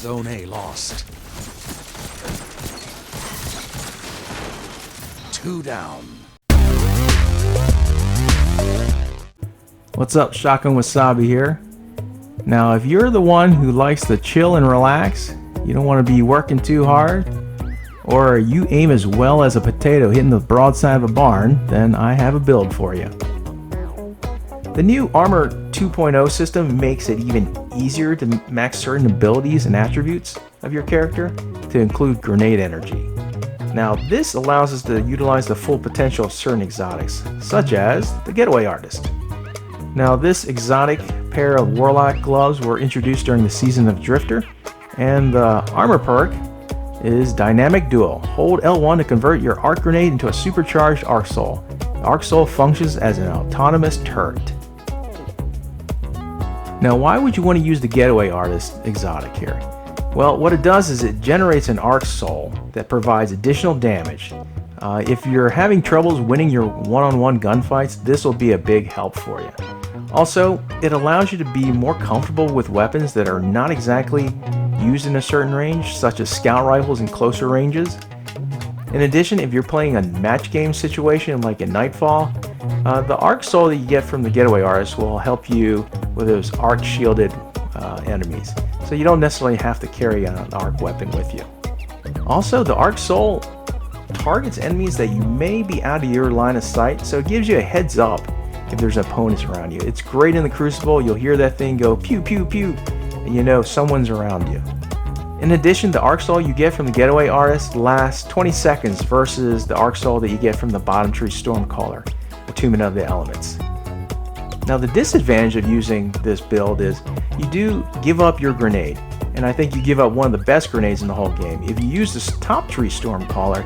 Zone A lost. 2 down. What's up, Shotgun Wasabi here. Now, if you're the one who likes to chill and relax, you don't want to be working too hard, or you aim as well as a potato hitting the broadside of a barn, then I have a build for you. The new Armor 2.0 system makes it even easier to max certain abilities and attributes of your character, to include grenade energy. Now, this allows us to utilize the full potential of certain exotics, such as the Getaway Artist. Now, this exotic pair of Warlock gloves were introduced during the season of Drifter, and the armor perk is Dynamic Duo. Hold L1 to convert your arc grenade into a supercharged arc soul. The arc soul functions as an autonomous turret. Now, why would you want to use the Getaway Artist exotic here? Well, what it does is it generates an arc soul that provides additional damage. If you're having troubles winning your one-on-one gunfights, this will be a big help for you. Also, it allows you to be more comfortable with weapons that are not exactly used in a certain range, such as scout rifles in closer ranges. In addition, if you're playing a match game situation like in Nightfall, the arc soul that you get from the Getaway Artist will help you with those arc shielded enemies, so you don't necessarily have to carry an arc weapon with you. Also, the arc soul targets enemies that you may be out of your line of sight, so it gives you a heads up if there's opponents around you. It's great in the Crucible. You'll hear that thing go pew pew pew, and you know someone's around you. In addition, the arc soul you get from the Getaway Artist lasts 20 seconds versus the arc soul that you get from the bottom tree Stormcaller, Attunement of the Elements. Now, the disadvantage of using this build is you do give up your grenade, and I think you give up one of the best grenades in the whole game. If you use this top tree Stormcaller,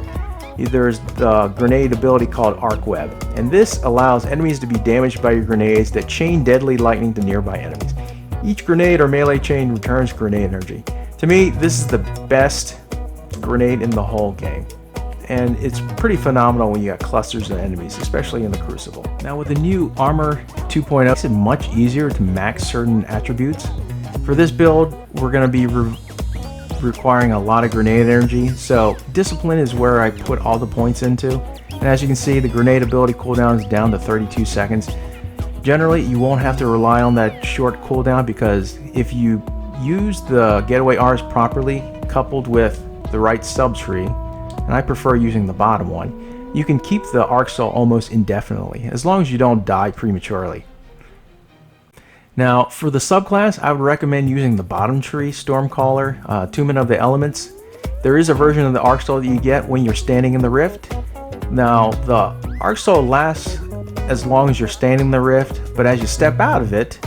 there's the grenade ability called Arc Web, and this allows enemies to be damaged by your grenades that chain deadly lightning to nearby enemies. Each grenade or melee chain returns grenade energy. To me, this is the best grenade in the whole game, and it's pretty phenomenal when you got clusters of enemies, especially in the Crucible. Now, with the new Armor 2.0, it makes it much easier to max certain attributes. For this build, we're going to be requiring a lot of grenade energy, so Discipline is where I put all the points into, and as you can see, the grenade ability cooldown is down to 32 seconds. Generally, you won't have to rely on that short cooldown, because if you use the Getaway Artist properly, coupled with the right subtree, and I prefer using the bottom one, you can keep the arc soul almost indefinitely, as long as you don't die prematurely. Now, for the subclass, I would recommend using the bottom tree Stormcaller, Attunement of the Elements. There is a version of the arc soul that you get when you're standing in the rift. Now, the arc soul lasts as long as you're standing in the rift, but as you step out of it,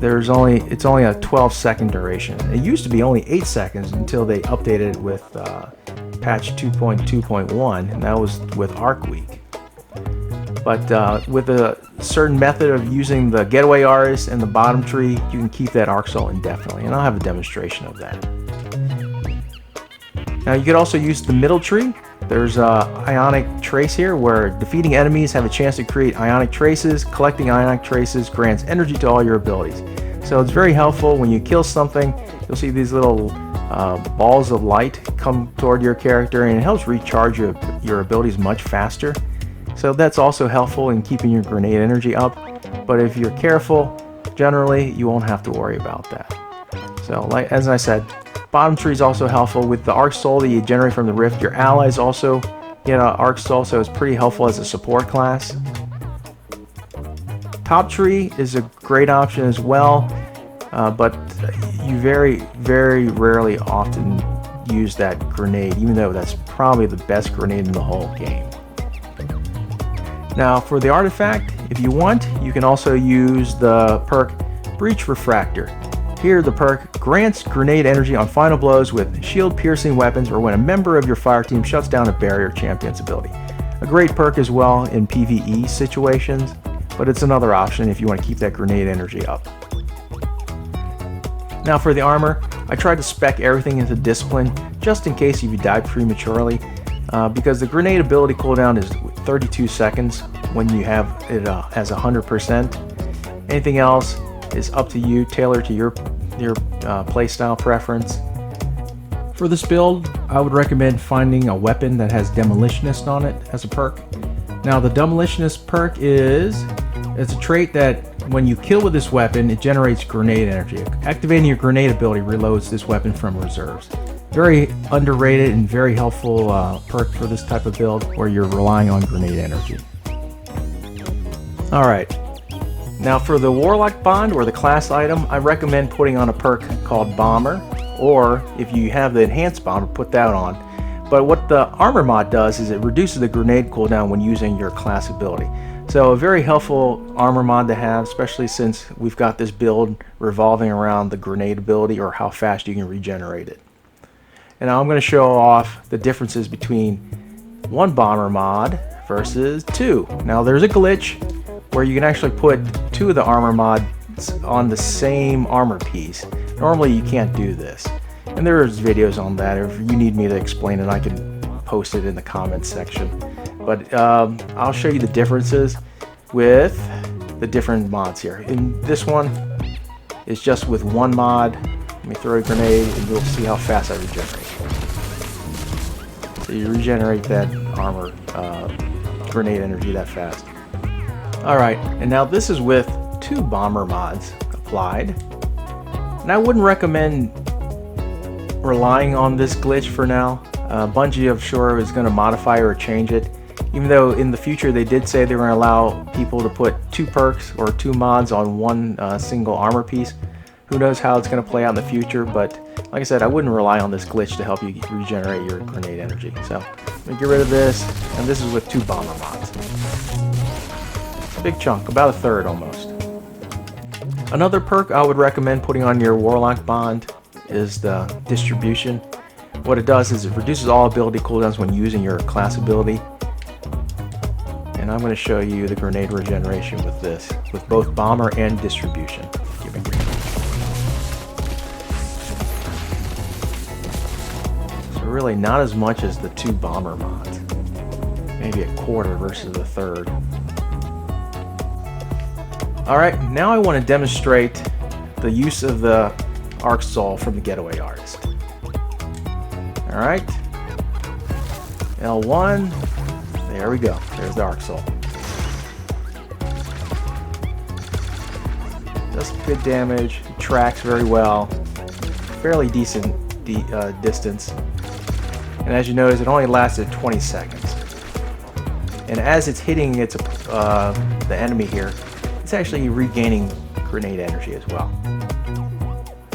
it's only a 12-second duration. It used to be only 8 seconds until they updated it with patch 2.2.1, and that was with Arc Week. But with a certain method of using the Getaway Artist and the bottom tree, you can keep that arc soul indefinitely, and I'll have a demonstration of that. Now, you could also use the middle tree. There's a Ionic Trace here, where defeating enemies have a chance to create Ionic Traces. Collecting Ionic Traces grants energy to all your abilities. So it's very helpful when you kill something. You'll see these little balls of light come toward your character, and it helps recharge your abilities much faster. So that's also helpful in keeping your grenade energy up. But if you're careful, generally you won't have to worry about that. So, as I said, bottom tree is also helpful. With the arc soul that you generate from the rift, your allies also get an arc soul, so it's pretty helpful as a support class. Top tree is a great option as well, but you very, very rarely often use that grenade, even though that's probably the best grenade in the whole game. Now, for the artifact, if you want, you can also use the perk Breach Refractor. Here, the perk grants grenade energy on final blows with shield-piercing weapons, or when a member of your fire team shuts down a barrier champion's ability. A great perk as well in PvE situations, but it's another option if you want to keep that grenade energy up. Now, for the armor, I tried to spec everything into Discipline, just in case if you die prematurely, because the grenade ability cooldown is 32 seconds when you have it as 100%. Anything else is up to you, tailored to your playstyle preference. For this build, I would recommend finding a weapon that has Demolitionist on it as a perk. Now the Demolitionist perk it's a trait that when you kill with this weapon, it generates grenade energy. Activating your grenade ability reloads this weapon from reserves. Very underrated and very helpful perk for this type of build where you're relying on grenade energy. Alright, now for the Warlock Bond or the class item, I recommend putting on a perk called Bomber, or if you have the Enhanced Bomber, put that on. But what the Armor mod does is it reduces the grenade cooldown when using your class ability. So a very helpful armor mod to have, especially since we've got this build revolving around the grenade ability or how fast you can regenerate it. And now I'm going to show off the differences between one bomber mod versus two. Now there's a glitch where you can actually put two of the armor mods on the same armor piece. Normally you can't do this. And there's videos on that. If you need me to explain it, I can post it in the comments section. But I'll show you the differences with the different mods here. In this one, it's just with one mod. Let me throw a grenade and you'll see how fast I regenerate. So you regenerate that armor grenade energy that fast. Alright, and now this is with two bomber mods applied. And I wouldn't recommend relying on this glitch for now. Bungie, I'm sure, is going to modify or change it. Even though in the future they did say they were going to allow people to put two perks or two mods on one single armor piece. Who knows how it's going to play out in the future, but like I said, I wouldn't rely on this glitch to help you regenerate your grenade energy. So let me get rid of this, and this is with two bomber mods. Big chunk, about a third almost. Another perk I would recommend putting on your Warlock Bond is the Distribution. What it does is it reduces all ability cooldowns when using your class ability. And I'm going to show you the grenade regeneration with this, with both Bomber and Distribution. Give me a green. So really not as much as the two Bomber mods. Maybe a quarter versus a third. Alright, now I want to demonstrate the use of the Arc Soul from the Getaway Artist. Alright, L1, there we go, there's the Arc Soul. Does good damage, tracks very well, fairly decent distance, and as you notice it only lasted 20 seconds. And as it's hitting the enemy here, it's actually regaining grenade energy as well.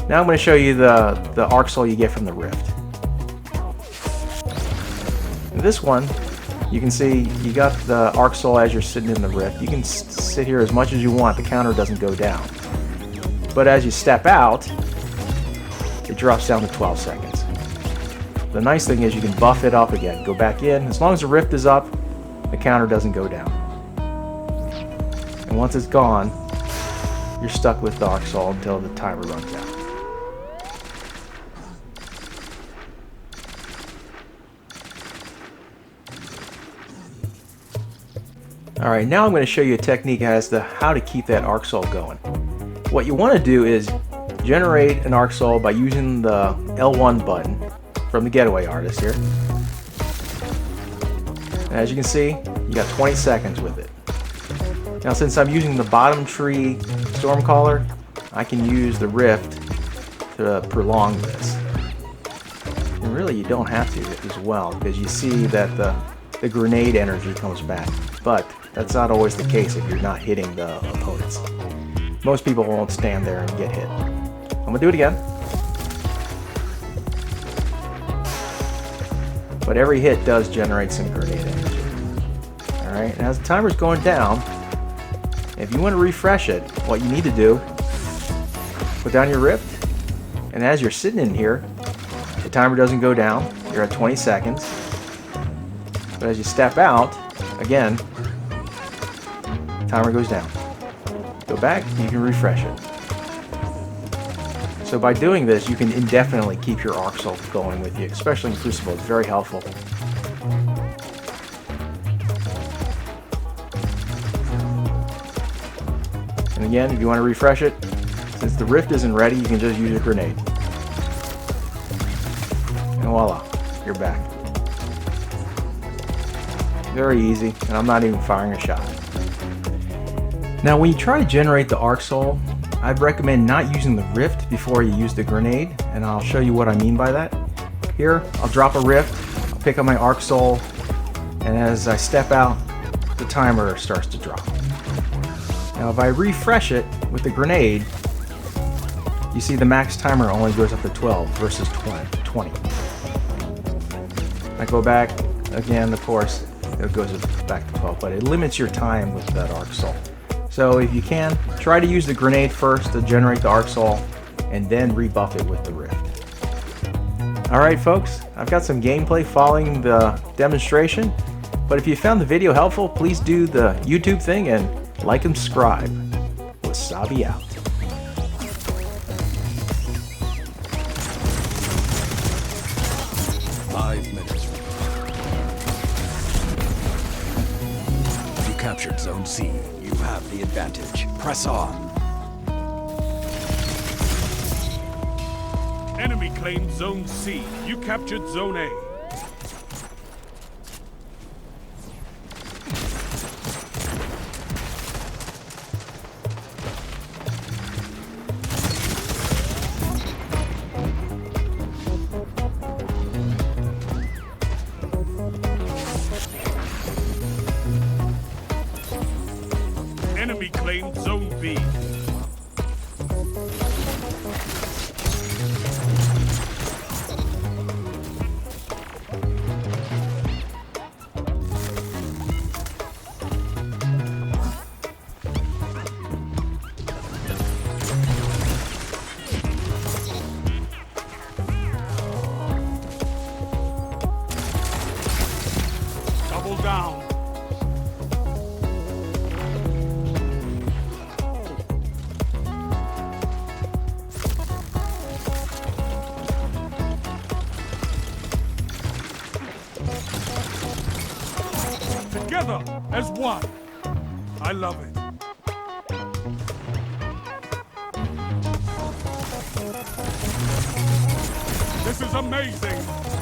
Now I'm going to show you the Arc Soul you get from the Rift. In this one, you can see you got the Arc Soul as you're sitting in the Rift. You can sit here as much as you want, the counter doesn't go down. But as you step out, it drops down to 12 seconds. The nice thing is you can buff it up again, go back in. As long as the Rift is up, the counter doesn't go down. And once it's gone, you're stuck with the Arc Soul until the timer runs out. Alright, now I'm going to show you a technique as to how to keep that Arc Soul going. What you want to do is generate an Arc Soul by using the L1 button from the Getaway Artist here. And as you can see, you got 20 seconds with it. Now since I'm using the bottom tree Stormcaller, I can use the Rift to prolong this. And really you don't have to as well, because you see that the grenade energy comes back. But that's not always the case if you're not hitting the opponents. Most people won't stand there and get hit. I'm going to do it again. But every hit does generate some grenade energy. Alright, and as the timer's going down, if you want to refresh it, what you need to do, put down your Rift, and as you're sitting in here, the timer doesn't go down, you're at 20 seconds. But as you step out, again, timer goes down. Go back, you can refresh it. So by doing this, you can indefinitely keep your Arc Soul going with you, especially in Crucible. It's very helpful. And again, if you want to refresh it, since the Rift isn't ready, you can just use a grenade. voila, you're back. Very easy, and I'm not even firing a shot. Now when you try to generate the arc soul, I'd recommend not using the rift before you use the grenade, and I'll show you what I mean by that. Here, I'll drop a rift, I'll pick up my arc soul, and as I step out, the timer starts to drop. Now if I refresh it with the grenade, you see the max timer only goes up to 12 versus 20. I go back, again, of course, it goes back to 12, but it limits your time with that arc soul. So if you can, try to use the grenade first to generate the arc soul, and then rebuff it with the rift. Alright folks, I've got some gameplay following the demonstration, but if you found the video helpful, please do the YouTube thing and like and subscribe. Wasabi out. Captured Zone C. You have the advantage. Press on. Enemy claimed Zone C. You captured Zone A. Enemy claimed Zone B. Double down. Together as one. I love it. This is amazing.